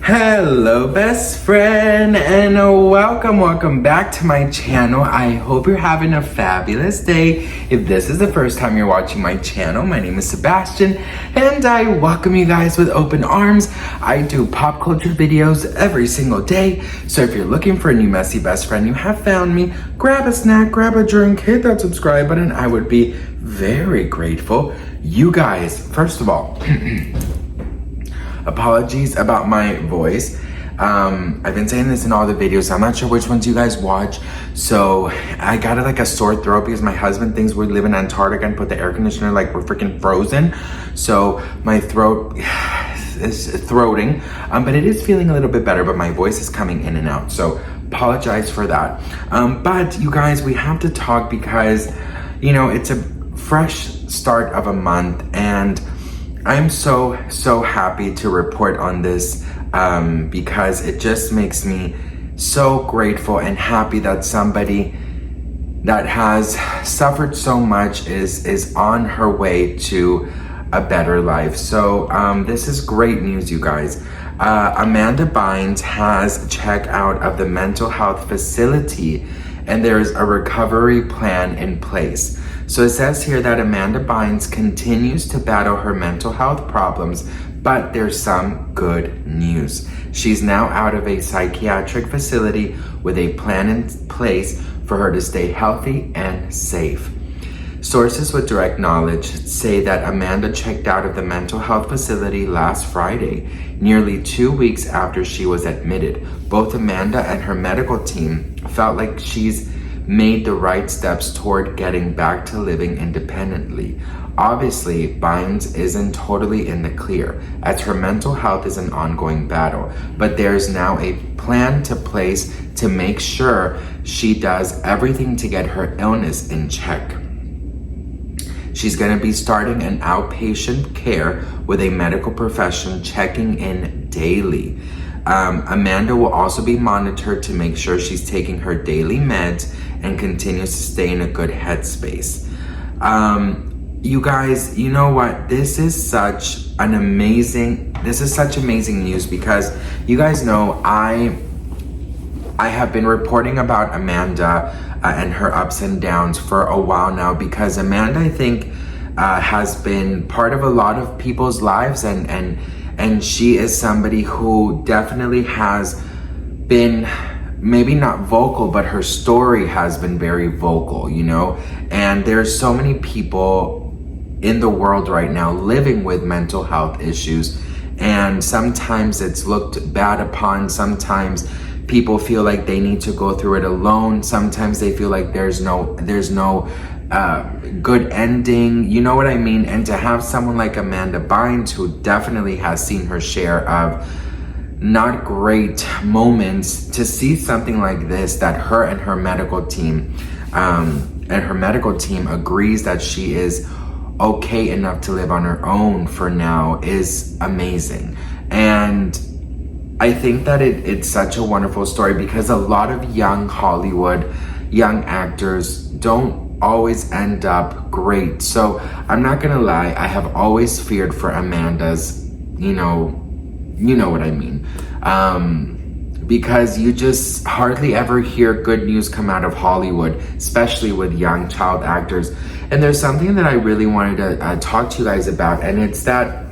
Hello best friend, and welcome back to my channel. I hope you're having a fabulous day. If this is the first time you're watching my channel, my name is Sebastian and I welcome you guys with open arms. I do pop culture videos every single day, so if you're looking for a new messy best friend, you have found me. Grab a snack, grab a drink, hit that subscribe button. I would be very grateful. You guys, first of all, apologies about my voice. I've been saying this in all the videos. I'm not sure which ones you guys watch. So I got like a sore throat because my husband thinks we live in Antarctica and put the air conditioner like we're freaking frozen. So my throat is throating, but it is feeling a little bit better, but my voice is coming in and out. So apologize for that. But you guys, we have to talk because, you know, it's a fresh start of a month and I'm so happy to report on this because it just makes me so grateful and happy that somebody that has suffered so much is on her way to a better life. So this is great news, you guys. Amanda Bynes has checked out of the mental health facility and there's a recovery plan in place. So it says here that Amanda Bynes continues to battle her mental health problems, but there's some good news. She's now out of a psychiatric facility with a plan in place for her to stay healthy and safe. Sources with direct knowledge say that Amanda checked out of the mental health facility last Friday, nearly 2 weeks after she was admitted. Both Amanda and her medical team felt like she's made the right steps toward getting back to living independently. Obviously, Bynes isn't totally in the clear, as her mental health is an ongoing battle, but there's now a plan to place to make sure she does everything to get her illness in check. She's going to be starting an outpatient care with a medical professional checking in daily. Amanda will also be monitored to make sure she's taking her daily meds and continues to stay in a good headspace. You guys, you know what? This is such amazing news because you guys know I have been reporting about Amanda and her ups and downs for a while now because Amanda, I think, has been part of a lot of people's lives and she is somebody who definitely has been maybe not vocal, but her story has been very vocal, you know? And there's so many people in the world right now living with mental health issues, and sometimes it's looked bad upon. Sometimes people feel like they need to go through it alone. Sometimes they feel like there's no good ending, you know what I mean? And to have someone like Amanda Bynes, who definitely has seen her share of not great moments, to see something like this, that her and her medical team agrees that she is okay enough to live on her own for now, is amazing. And I think that it's such a wonderful story because a lot of young Hollywood, young actors don't always end up great. So I'm not gonna lie, I have always feared for Amanda's, you know what I mean. Because you just hardly ever hear good news come out of Hollywood, especially with young child actors. And there's something that I really wanted to talk to you guys about, and it's that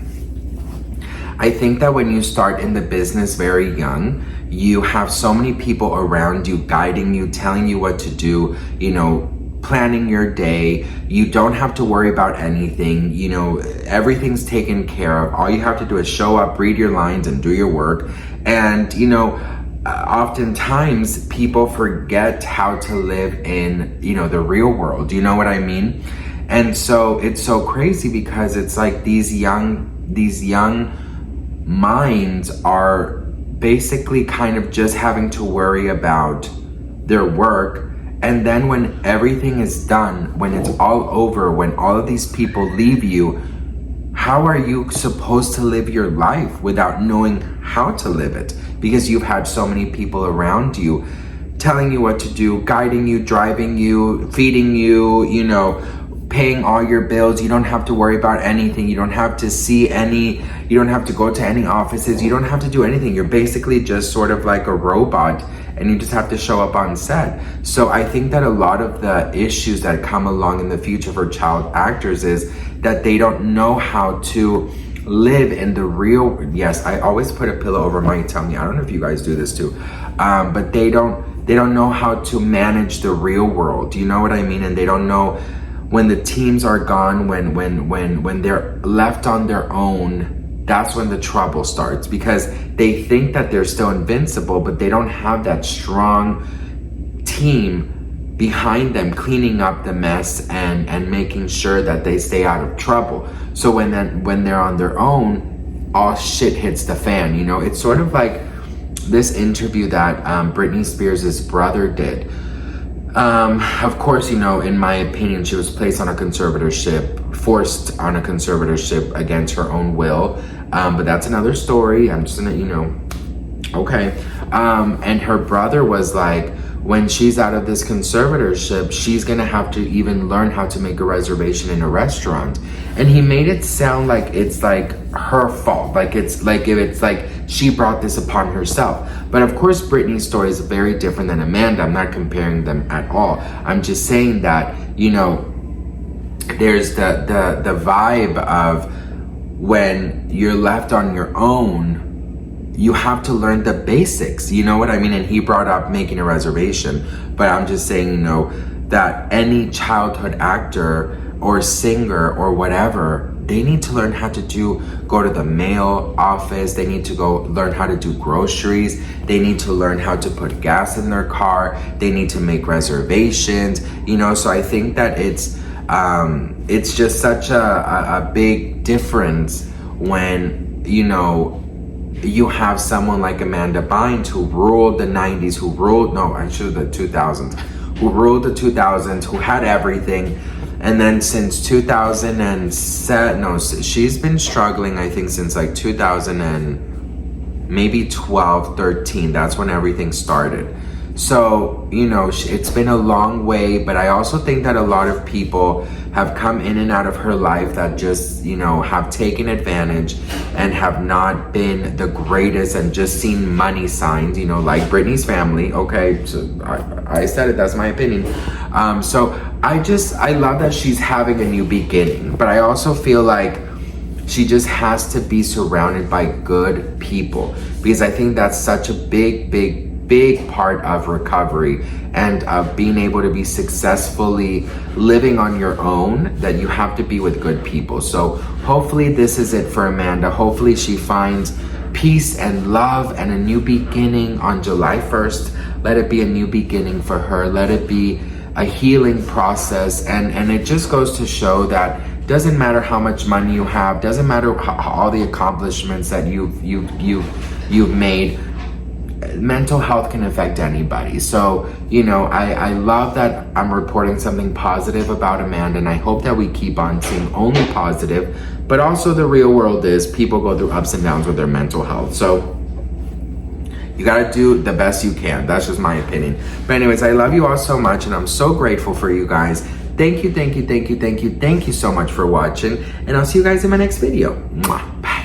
I think that when you start in the business very young, you have so many people around you guiding you, telling you what to do, you know, planning your day. You don't have to worry about anything, you know, everything's taken care of. All you have to do is show up, read your lines, and do your work. And, you know, oftentimes people forget how to live in, you know, the real world. You know what I mean? And so it's so crazy because it's like these young minds are basically kind of just having to worry about their work. And then when everything is done, when it's all over, when all of these people leave you, how are you supposed to live your life without knowing how to live it? Because you've had so many people around you telling you what to do, guiding you, driving you, feeding you, you know, paying all your bills. You don't have to worry about anything. You don't have to you don't have to go to any offices. You don't have to do anything. You're basically just sort of like a robot, and you just have to show up on set. So I think that a lot of the issues that come along in the future for child actors is that they don't know how to live in the real, yes, I always put a pillow over my tummy. I don't know if you guys do this too, but they don't know how to manage the real world. You know what I mean? And they don't know when the teams are gone, when they're left on their own, that's when the trouble starts, because they think that they're still invincible, but they don't have that strong team behind them cleaning up the mess and making sure that they stay out of trouble. So when they're on their own, all shit hits the fan. You know, it's sort of like this interview that Britney Spears' brother did. Of course, you know, in my opinion, she was placed on a conservatorship, forced on a conservatorship against her own will. But that's another story. I'm just gonna, you know, okay. And her brother was like, when she's out of this conservatorship, she's gonna have to even learn how to make a reservation in a restaurant. And he made it sound like it's like her fault, like it's like if it's like she brought this upon herself. But of course, Britney's story is very different than Amanda. I'm not comparing them at all. I'm just saying that, you know, there's the vibe of when you're left on your own, you have to learn the basics, you know what I mean? And he brought up making a reservation, but I'm just saying, you know, that any childhood actor or singer or whatever, they need to learn how to go to the mail office, they need to go learn how to do groceries, they need to learn how to put gas in their car, they need to make reservations, you know? So I think that it's just such a big difference when, you know, you have someone like Amanda Bynes who ruled the 90s, who ruled the 2000s, who had everything. And then since 2007, no, she's been struggling, I think, since like 2000 and maybe 12, 13. That's when everything started. So, you know, it's been a long way, but I also think that a lot of people have come in and out of her life that just, you know, have taken advantage and have not been the greatest and just seen money signs, you know, like Britney's family. Okay, so I said it, that's my opinion. So I love that she's having a new beginning, but I also feel like she just has to be surrounded by good people, because I think that's such a big part of recovery and of being able to be successfully living on your own, that you have to be with good people. So hopefully this is it for Amanda. Hopefully she finds peace and love and a new beginning on July 1st. Let it be a new beginning for her. Let it be a healing process. And it just goes to show that doesn't matter how much money you have, doesn't matter all the accomplishments that you've made, mental health can affect anybody. So, you know, I love that I'm reporting something positive about Amanda, and I hope that we keep on seeing only positive, but also the real world is people go through ups and downs with their mental health. So you gotta do the best you can. That's just my opinion. But anyways, I love you all so much, and I'm so grateful for you guys. Thank you so much for watching, and I'll see you guys in my next video. Mwah. Bye.